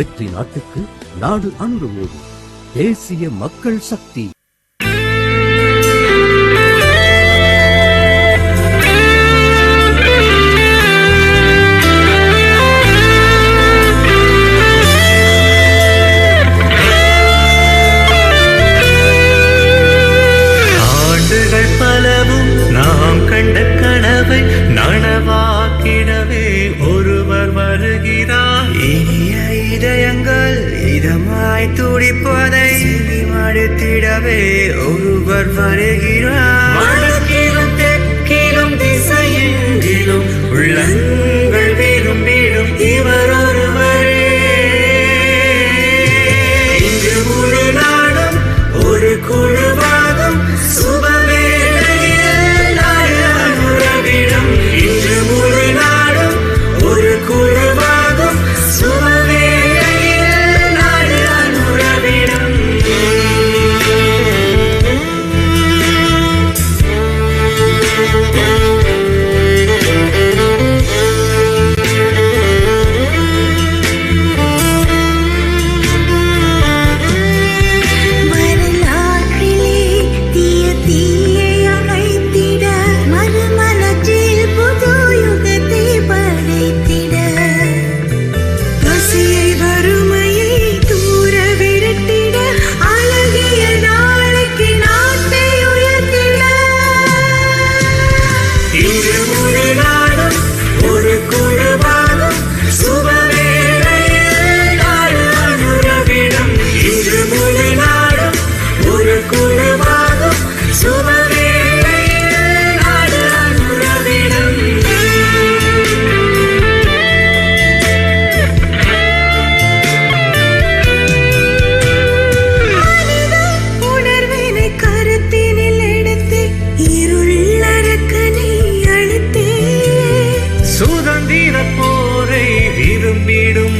வெற்றி நாட்டுக்கு நாடு அணுகுவோடு. தேசிய மக்கள் சக்தி. ஆண்டுகள் பலவும் நாம் கண்ட கனவை நனவாக்கிடவே ஒருவர் வருகிறார். இனிய இதயங்கள் இதமாய் துடிப்பதை மடுத்திடவே ஒருவர் வருகிறார். வடக்கிலும் தெற்கிலும் திசையெங்கிலும் உள்ளங்கள் விரும்பிடும் இவர் ஒருவரே. இங்கு முழு நாடும் ஒரு குழுவாகும் சுபவேளையில் நாடு அனுரவிடும். இன்று முழு நாடும் ஒரு குழுவாகும் சுபவேளையில் நாடு அனுரவிடும்.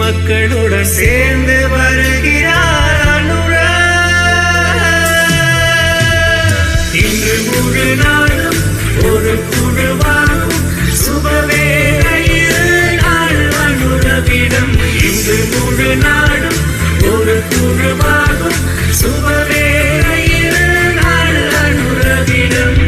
மக்களுடன் சேர்ந்து வருகிறார் அனுரா. இன்று முழு நாடும் ஒரு குழுவாகும் சுபவேளையில் நாடு அனுரவிடும். இன்று முழு நாடும் ஒரு குழுவாகும் சுபவேளையில் நாடு அனுரவிடும்.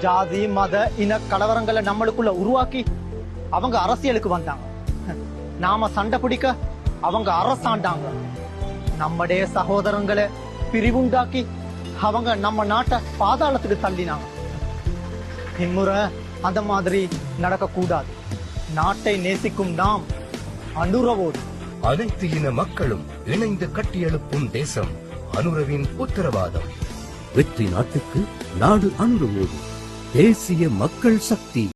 ஜாதி மத இன கலவரங்களை நம்மளுக்குள்ள உருவாக்கி அவங்க அரசியலுக்கு வந்தாங்க. நாம சண்டை பிடிக்க அவங்க அரசாண்டாங்க. நம்முடைய சகோதரங்களை பிரிவுண்டாக்கி அவங்க நம்ம நாட்டை பாதாளத்துக்கு தள்ளினாங்க. இம்முறை அந்த மாதிரி நடக்க கூடாது. நாட்டை நேசிக்கும் நாம் அனுரவோடு. அனைத்து இன மக்களும் இணைந்து கட்டியெழுப்பும் தேசம் அனுரவின் உத்தரவாதம். வெற்றி நாட்டுக்கு நாடு அணுகுவோடு. தேசிய மக்கள் சக்தி.